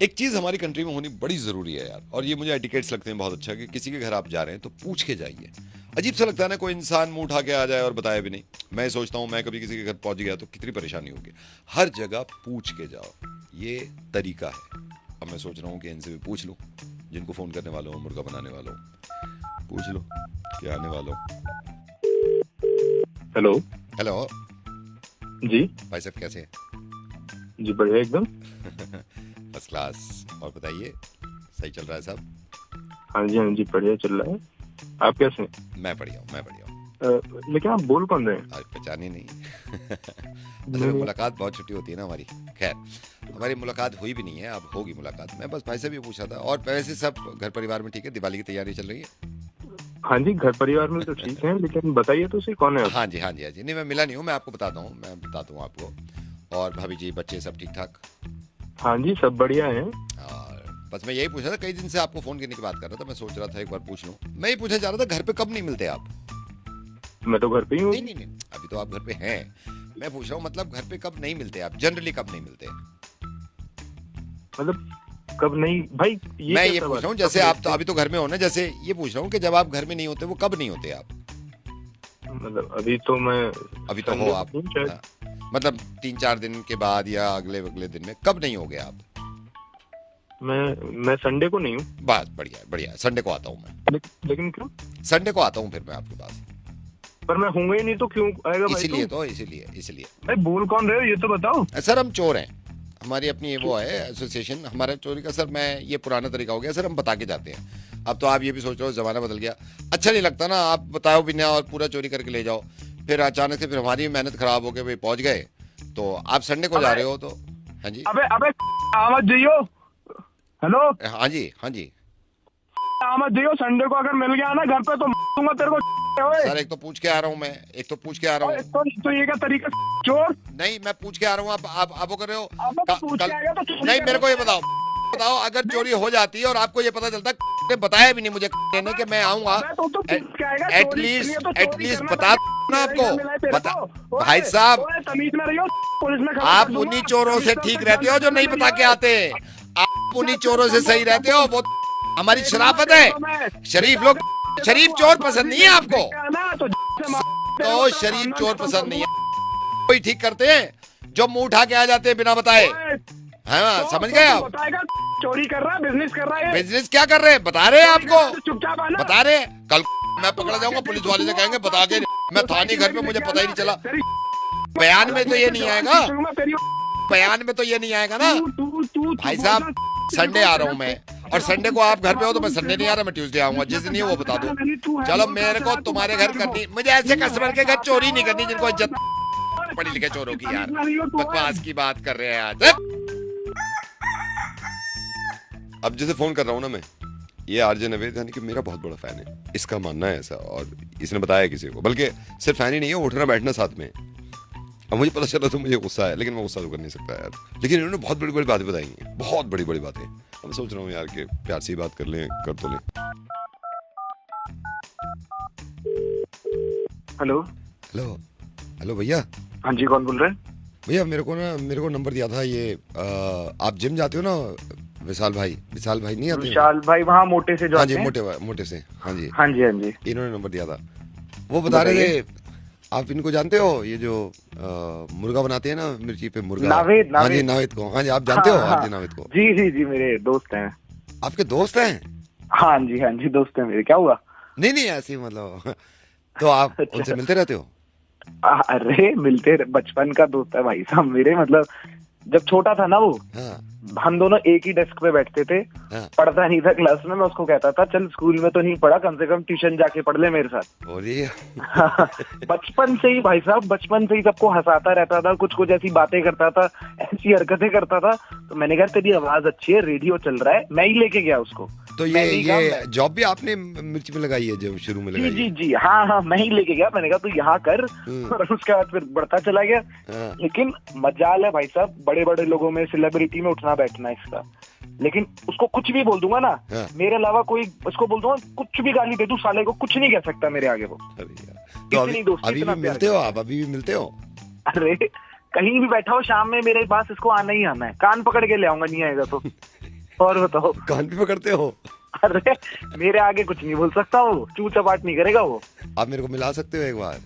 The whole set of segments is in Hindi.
एक चीज हमारी कंट्री में होनी बड़ी जरूरी है यार, और ये मुझे एटिकेट्स लगते हैं बहुत अच्छा, कि किसी के घर आप जा रहे हैं तो पूछ के जाइए। अजीब सा लगता है ना कोई इंसान मुंह उठा के आ जाए और बताया भी नहीं। मैं सोचता हूँ मैं कभी किसी के घर पहुंच गया तो कितनी परेशानी होगी। हर जगह पूछ के जाओ, ये तरीका है। अब मैं सोच रहा हूँ कि इनसे भी पूछ लूँ, जिनको फोन करने वालों हूँ, मुर्गा बनाने वालों हूँ, पूछ लो क्या आने वालों। हेलो। हेलो जी। भाई साहब, कैसे हैं? जी बढ़िया एकदम। First class. और बताइए, सही चल रहा है सब? हाँ जी बढ़िया चल रहा है। आप कैसे हैं? मैं बढ़िया हूँ, मैं बढ़िया हूँ। लेकिन आप बोल कौन रहे हैं? आज पहचाने नहीं। असल में नहीं। मुलाकात बहुत छुट्टी होती है ना हमारी। खैर, हमारी मुलाकात हुई भी नहीं है, अब होगी मुलाकात। मैं बस भाई से भी पूछा था। और वैसे सब घर परिवार में ठीक है? दिवाली की तैयारी चल रही है? हाँ जी, घर परिवार में तो ठीक है, लेकिन बताइए तो सही कौन है आप? हाँ जी, हाँ जी, हाँ जी। नहीं, मैं मिला नहीं हूँ, मैं आपको बताता हूँ, मैं बताता हूँ आपको। और भाभी जी, बच्चे सब ठीक ठाक? हाँ जी, सब बढ़िया है। और बस मैं यही पूछा था, कई दिन से आपको फोन करने की बात कर रहा था। मैं सोच रहा था एक बार पूछ लूँ। मैं ये पूछना चाह रहा था, घर पे कब नहीं मिलते आप? मैं तो घर पे ही हूँ नहीं अभी। नहीं नहीं, अभी तो आप घर पे हैं। मैं पूछ रहा हूँ मतलब घर पे कब नहीं मिलते आप, जनरली कब नहीं मिलते? मतलब कब नहीं भाई, ये मैं ये कैसा पूछ बात रहा हूँ, है, कब जैसे आप तो मिलते अभी तो घर में हो ना, जैसे ये पूछ रहा हूँ कि जब आप घर में नहीं होते वो कब नहीं होते आप? हैं? मतलब अभी तो मैं अभी तो हो संडे आप। को हूँ शायद। हाँ, मतलब 3-4 दिन के बाद या अगले अगले दिन में कब नहीं हो गए आप? मैं संडे को नहीं हूँ। बस बढ़िया बढ़िया, संडे को आता हूँ मैं। लेकिन क्यों? संडे को आता हूँ फिर मैं आपके पास। पर मैं हूँगा ही नहीं तो क्यों आएगा भाई इसीलिए तू? तो, इसीलिए। भाई बोल कौन रहे हो ये तो बताओ। सर हम चोर हैं, हमारी अपनी वो है एसोसिएशन। हमारा चोरी का सर, मैं ये पुराना तरीका हो गया सर, हम बता के जाते हैं। अब तो आप ये भी सोच रहे हो, जमाना बदल गया। अच्छा नहीं लगता ना, आप बताओ भी ना और पूरा चोरी करके ले जाओ, फिर अचानक से फिर हमारी मेहनत खराब हो गई, भाई पहुंच गए। तो आप संडे को जा अबे रहे हो तो? हाँ जी, अबे अबे, आवाज जियो। हेलो। हाँ जी, हाँ जी। आवाज जियो, संडे को अगर मिल गया ना घर पे तो दूंगा तेरे को। ओए सर एक तो पूछ के आ रहा हूँ मैं, एक तो पूछ के आ रहा ओए, हूँ। तो ये क्या तरीका चोर? नहीं, मैं पूछ के आ रहा हूँ, आप वो कर रहे हो। अब तो पूछ के कल, आएगा तो चोरी नहीं कर मेरे को ये रहा बताओ, बताओ अगर है। चोरी हो जाती है और आपको ये पता चलता ने बताया भी नहीं मुझे ने कि मैं आऊंगा, अबे तो पूछ के आएगा, चोरी करनी है तो चोरी एटलीस्ट करना बता तरीका ना मेरा ही आपको। घर मिला है तेरे बता को। भाई ओए साहब, ओए, तमीज में रहियो, पुलिस में खबर कर आप दूंगा। उन्हीं चोरों से कमिश्नर ठीक से रहते हो जो नहीं जानकारी बता के ले आते। आप उन्हीं चोरों से सही रहते हो, वो हमारी देख लूंगा शराफत तेरे है। को मैं। शरीफ बेटा लोग, अगर शरीफ तू चोर आसपास पसंद भी नहीं है आपको। देख आना तो से मार तेरे को, तो तेरा शरीफ खानदान चोर खत्म कर पसंद नहीं दूंगा। है, कोई ठीक करते हैं जो मुंह उठा के आ जाते हैं बिना बताए। ओए हाँ, समझ तो गए तू आप? बताएगा चोरी कर रहा है, बिजनेस कर रहा है ये। बिजनेस क्या कर रहे हैं, बता रहे हैं चोरी कर आपको, रहा है तो चुपचाप आना। बता रहे हैं। कल मैं तू पकड़ा आके जाऊंगा, देख, पुलिस वाले तू से कहेंगे बता आसपास के, तू मैं था नहीं सोसाइटी घर में पे, भी मुझे लेके पता ही आना नहीं चला। तेरी। बयान में अलग तो ही ये से नहीं जवान आएगा, खींच लूंगा तेरी। बयान में तो ये नहीं आएगा ना। तू तू तू भाई चुप हो जा। साहब, तेरे संडे को आ रहा तेरा हूँ मैं, और तेरा संडे को फोन आप घर पे हो तो मैं मालूम संडे तेरे नहीं को। आ रहा, मैं ट्यूसडे आऊंगा, जिस इसमें दिन तो नहीं हो वो जान बता दो। पहचान नहीं, तू है चलो बोल कहाँ मेरे से को आया, तू तुम्हारे बता घर मेरे को। करनी, मुझे ऐसे तू है कस्टमर के घर कहाँ से चोरी आया? नहीं करनी जिनको इज्जत, ओए, पढ़ी लिखे चोरों की तमीज यार। में नहीं हो तू है। बकवास की बात कर रहे हैं आज। अब जैसे फोन कर रहा हूँ ना मैं, ये आरजे नवेद यानी कि मेरा बहुत बड़ा फैन है, इसका मानना है ऐसा, और इसने बताया किसी को, बल्कि सिर्फ फैन ही नहीं है, उठना बैठना साथ में है। अब मुझे पता चला तो मुझे गुस्सा है, लेकिन मैं गुस्सा तो कर नहीं सकता यार। लेकिन इन्होंने बहुत बड़ी बड़ी बातें बताई हैं, बहुत बड़ी बड़ी बातें। अब मैं सोच रहा हूँ यार कि प्यार से ही बात कर लें, कर तो लें। हेलो। हेलो, हेलो भैया। हाँ जी, कौन बोल रहे हैं? भैया मेरे को नंबर दिया था ये, आप जिम जाते हो ना, विशाल भाई, विशाल भाई नहीं आते हैं? विशाल भाई वहाँ मोटे से जो हाँ जी, आते हैं। मोटे से, हाँ जी। हाँ जी हाँ जी। इन्होंने नंबर दिया था, वो बता रहे बताइए। थे आप इनको जानते हो, ये जो मुर्गा बनाते हैं ना, मिर्ची पे मुर्गा। नावेद हाँ जी, नावेद। नावेद को, हाँ जी, आप जानते हो हाँ हाँ। आरजे नावेद को? जी जी जी, मेरे दोस्त हैं। आपके दोस्त हैं? हाँ जी दोस्त हैं मेरे, क्या हुआ? नहीं नहीं, ऐसे ही मतलब। तो आप उनसे अच्छा। मिलते रहते हो? अरे मिलते बचपन का दोस्त है भाई साहब मेरे, मतलब जब छोटा था ना वो, हाँ हम दोनों एक ही डेस्क पे बैठते थे। हाँ। पढ़ता नहीं था क्लास में, मैं उसको कहता था चल स्कूल में तो नहीं पढ़ा, कम से कम ट्यूशन जाके पढ़ ले मेरे साथ। और ये बचपन से ही भाई साहब, बचपन से ही सबको हंसाता रहता था, कुछ कुछ ऐसी बातें करता था, ऐसी हरकतें करता था। तो मैंने कहा तेरी आवाज अच्छी है, रेडियो चल रहा है, मैं ही लेके गया उसको। तो मैंने ही कहा ये जॉब भी आपने मिर्ची में लगाई है, जब शुरू में जी लगाई जी है? जी, हाँ हाँ, मैं ही लेके गया। मैंने कहा तू यहाँ कर, और उसके बाद फिर बढ़ता चला गया। हाँ। लेकिन मजाल है भाई साहब, बड़े बड़े लोगों में, सेलिब्रिटी में उठना बैठना इसका। लेकिन उसको कुछ भी बोल दूंगा ना, हाँ। मेरे अलावा कोई उसको बोल दूंगा, कुछ भी गाली दे दूं साले को, कुछ नहीं कह सकता मेरे आगे वो। अरे यार, तो इतनी दोस्ती, अभी इतना भी प्यार मिलते हो करता आप? अभी भी मिलते हो? है। अरे कहीं भी बैठा हो शाम में मेरे पास, इसको आना ही आना है, कान पकड़ के ले आऊंगा, नहीं आएगा तो। और बताओ। कान भी पकड़ते हो? अरे मेरे आगे कुछ नहीं बोल सकता वो, चू चपाट नहीं करेगा वो। आप मेरे को मिला सकते हो एक बार?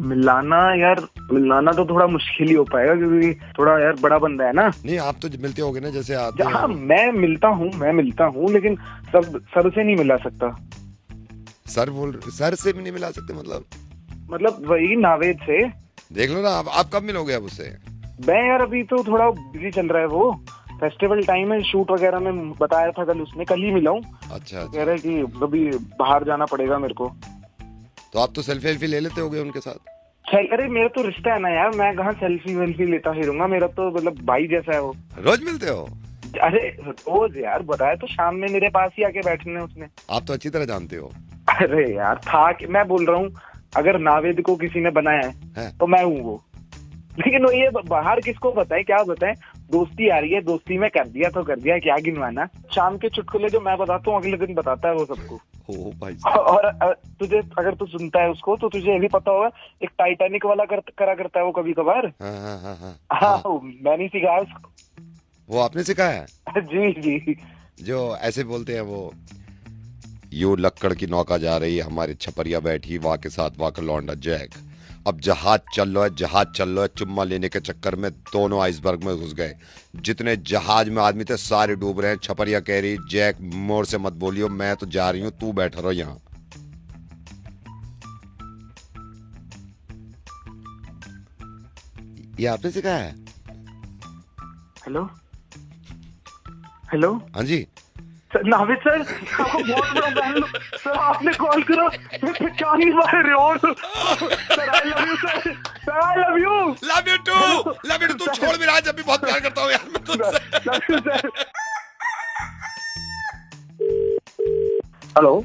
मिलाना यार, मिलाना तो थोड़ा मुश्किल ही हो पाएगा क्योंकि थोड़ा यार बड़ा बंदा है ना। नहीं, आप तो मिलते होगे ना, जैसे आते हाँ हैं। मैं मिलता हूँ लेकिन सर से नहीं मिला सकता। सर से भी नहीं मिला सकते मतलब वही नावेद से। देख लो ना, आप कब मिलोगे अब उससे? मैं यार अभी तो थोड़ा बिजी चल रहा है, वो फेस्टिवल टाइम है, शूट वगैरह में बताया था कल ही मिला हूँ। अच्छा। कह रहा है कि अभी बाहर जाना पड़ेगा मेरे को। तो आप तो सेल्फी ले लेते होगे उनके साथ? अरे मेरा तो रिश्ता है ना यार, मैं कहाँ सेल्फी वेल्फी लेता फिरूंगा, मेरा तो मतलब भाई जैसा है वो। रोज मिलते हो? अरे रोज यार, बताया तो शाम में मेरे पास ही आके बैठने उसने। आप तो अच्छी तरह जानते हो। अरे यार था कि मैं बोल रहा हूँ, अगर नावेद को किसी ने बनाया है तो मैं हूँ वो। लेकिन वो ये बाहर किसको बताए, क्या बताए, दोस्ती आ रही है, दोस्ती में कर दिया तो कर दिया, क्या गिनवाना। शाम के चुटकुले जो मैं बताता हूँ अगले दिन बताता है वो सबको। हो भाई। और तुझे, अगर तू सुनता है उसको तो तुझे ये भी पता होगा, एक टाइटैनिक वाला करा करता है वो कभी कभार। हाँ मैंने सिखाया उसको। वो आपने सिखाया? जी जी। जो ऐसे बोलते हैं वो, यो लक्कड़ की नौका जा रही है, हमारी छपरिया बैठी वाह के साथ वाह का लौंडा जैक। अब जहाज चल रहा है, चुम्मा लेने के चक्कर में दोनों आइसबर्ग में घुस गए। जितने जहाज में आदमी थे सारे डूब रहे हैं। छपरिया कह रही, जैक मोर से मत बोलियो, मैं तो जा रही हूँ, तू बैठा रहो यहाँ। ये आपने सिखाया है? Hello hello. हाँ जी नाविद सर, आपको बहुत बड़ा बहन सर, आपने कॉल करो, मैं पहचान नहीं पा रहे हो sir. I love you sir, I love you. Love you too. तू छोड़ मेरा, जब भी बहुत प्यार करता हूँ यार मैं तुझसे। Love you sir. हेलो।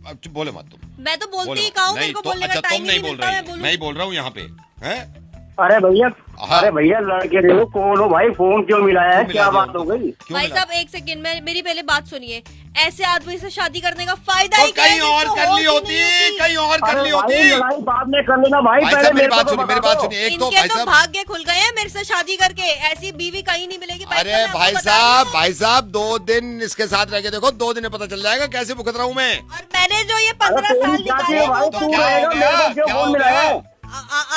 अब बोले मत तुम। मैं तो बोलती ही कहूँ, मेरे को बोलने का टाइम नहीं नहीं बोल मिलता, रही, मैं ही बोल रहा हूँ यहाँ पे। हैं? अरे भैया, हाँ। अरे भैया लड़के देखो कौन हो भाई, फोन क्यों मिलाया है, क्यों क्या मिला बात हो गई? भाई साहब एक सेकंड में मेरी पहले बात सुनिए। ऐसे आदमी से शादी करने का फायदा ही क्या है, कहीं और जिसको कर ली होश ही होती, नहीं होती। कहीं और कर ली अरे भाई, होती। लड़ाई बाद में कर लेना भाई, भाई पहले साहब मेरी मेरे बात को सुनिए, मेरी बता बात दो। सुनिए। एक तो इनके भाई तो साहब, भाग्य खुल गए हैं मेरे से शादी करके, ऐसी बीवी कहीं नहीं मिलेगी। अरे भाई साहब 2 दिन इसके साथ रह के देखो, 2 दिन में पता चल जाएगा कैसे भुगत रहा हूँ मैं। और मैंने जो ये अरे 15 साल तेरी क्या निकाले चाहिए हैं, भाई, वो तू क्या हो रहेगा, गया? मेरे को क्यों क्या फोन हो मिलाया गया? है?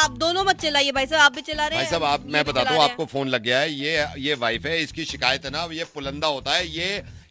आप दोनों मत चिल्लाइए भाई साहब, आप भी चिल्ला रहे भाई हैं। साहब आप, ये मैं भी बताता चिल्ला हूँ, रहे हैं। आपको फोन लग गया है। ये वाइफ है, इसकी शिकायत है ना, ये पुलंदा होता है,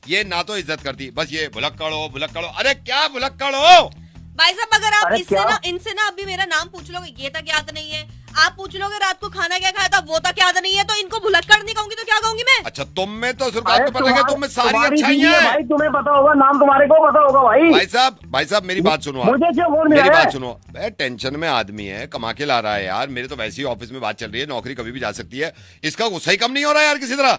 ये ना तो इज्जत करती, बस ये भुलक्कड़ हो। अरे क्या भुलक्कड़ हो भाई साहब, अगर आप अरे इससे क्या? ना, इनसे ना अभी मेरा नाम पूछ लोगे, ये तक याद नहीं है। आप पूछ लोगे रात को खाना क्या खाया था, वो तक याद नहीं है, तो इनको भुलक्कड़ नहीं कहूंगी तो क्या कहूंगी मैं? अच्छा, तुम में तो सिर्फ बात अरे पता लगे, तुम में सारी तुम्हारी बीवी अच्छाइयां है हैं। भाई, तुम्हें पता होगा, नाम तुम्हारे को पता होगा भाई। भाई साहब मेरी बात सुनो। मुझे क्यों फोन मेरी मिलाया है? बात सुनो। टेंशन में आदमी है, कमा के ला रहा है यार। मेरे तो वैसे ही ऑफिस में बात चल रही है, नौकरी कभी भी जा सकती है। इसका गुस्सा ही कम नहीं हो रहा है यार किसी तरह।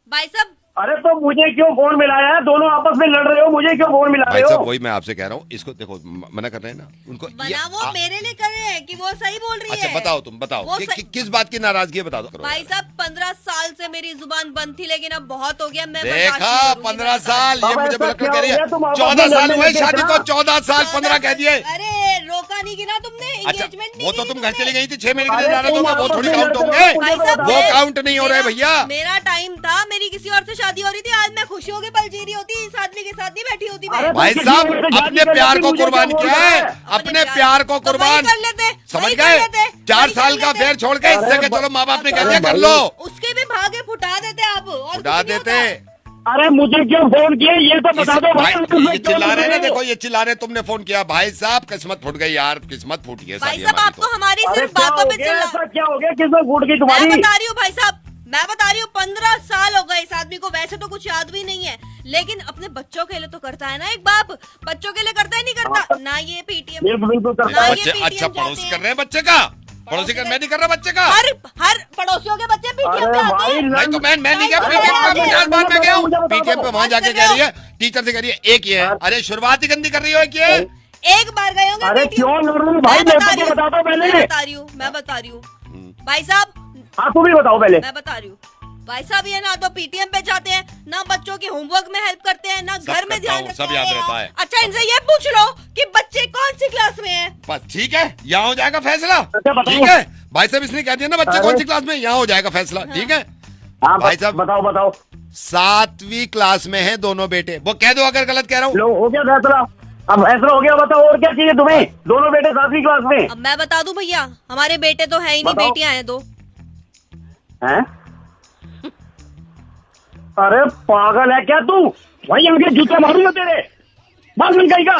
भाई साहब अरे तो मुझे क्यों फोन मिलाया है? दोनों आपस में लड़ रहे हो, मुझे क्यों फोन मिला भाई रहे साहब हो? वही मैं आपसे कह रहा हूँ, इसको देखो मना कर रहे हैं ना उनको। बना वो मेरे लिए कर रहे हैं कि वो सही बोल रही अच्छा है। बताओ, तुम बताओ वो किस बात की नाराजगी है, बता दो। भाई साहब 15 साल से मेरी जुबान बंद थी, लेकिन अब बहुत हो गया। मैं देखा, 15 साल ये बाबा, मुझे ऐसा भुलक्कड़ क्या कह रही हो है। गया? तुम आपस 14 में साल लड़ने हुए लगे शादी को, इतना? 14 साल 15 कह दिए। अरे रोका नहीं गिना तुमने, अच्छा एंगेजमेंट नहीं वो तो की तुम घर चली गई थी 6 महीने के अरे लिए नाराज हो तुम गए, वो आपस थोड़ी में काउंट लड़ते होंगे। रहो, भाई साहब वो मैं- काउंट नहीं हो रहे भैया। मेरा टाइम था, मेरी किसी और से शादी हो रही थी, आज मैं खुशियों के पल जी रही होती, इस आदमी के साथ नहीं बैठी होती मैं। अरे भाई किसी साहब और से शादी अपने कर प्यार लेती, को मुझे कुर्बान क्या किया बोल है, रहा है? अपने प्यार को तो वही कुर्बान कर लेते, समझ वही कर गए। लेते, 4 वही साल कर का लेते। फेर छोड़ के इससे अरे के चलो माँ बाप ने कह अरे दिया कर भाई। लो। उसके भी भागे फुटा देते आप, और उड़ा कुछ नहीं देते। होता। अरे मुझे क्यों फोन किया, ये तो बता दो भाई। ये चिल्ला रहे हैं ना, देखो ये चिल्ला रहे, तुमने फोन किया। भाई साहब किस्मत फूट गई यार, किस्मत फूट गई भाई सारी साहब हमारी आप तो हमारी अरे सिर्फ क्या बातों हो पे गया, चिल्ला। ऐसा क्या हो गया, किसमें फूट गई मैं तुम्हारी? बता रही हूँ भाई साहब, मैं बता रही हूँ 15 साल हो गए इस आदमी को। वैसे तो कुछ याद भी नहीं है, लेकिन अपने बच्चों के लिए तो करता है ना एक बाप। बच्चों के लिए करता है नहीं करता ना? ये पीटीएम बिल्कुल करता ना है। ये बच्चे PTM अच्छा जाते पड़ोस हैं। कर रहे हैं बच्चे का। पड़ोसी का मैं नहीं कर रहा बच्चे का। हर पड़ोसियों के बच्चे पीटीएम अरे पे आते भाई हैं। नहीं तो मैं नहीं गया, अरे पीटीएम भाई, पे 50 बार में गया हूँ। मुझे बताओ, पीटीएम पे वहां जाके कह रही है, टीचर से कह रही है एक ये है। अरे शुरुआत ही गंदी कर रही हो, एक ये है। एक बार गए होंगे अरे PTM। क्यों लड़ रही भाई, मैं मेरे बता को रही तो हूँ, बता दो पहले। मैं बता रही हूँ भाई साहब, हाँ तुम ही बताओ पहले। मैं बता रही हूँ भाई साहब, ये ना तो पीटीएम पे जाते हैं, ना बच्चों के होमवर्क में हेल्प करते हैं, ना घर में करता ध्यान हूँ, रखते सब याद हैं। रहता है। अच्छा इनसे ये पूछ लो कि बच्चे कौन सी क्लास में हैं। बस ठीक है, यहाँ हो जाएगा फैसला। अच्छा, बताओ। ठीक है भाई साहब, इसने कह दिया ना बच्चे अरे। कौन सी क्लास में, यहाँ हो जाएगा फैसला। ठीक है हाँ भाई साहब। बताओ बताओ। 7वीं क्लास में हैं दोनों बेटे। वो कह दो अगर गलत कह रहा हूँ। लो हो गया फैसला, अब फैसला हो गया, बताओ और क्या चाहिए तुम्हें? दोनों बेटे 7वीं क्लास में। अब मैं बता दूं भैया, हमारे बेटे तो है ही नहीं, बताओ। बेटियां हैं 2। हैं? अरे पागल है क्या तू? वही आगे जूता मारूंगा तेरे, बाल मन का।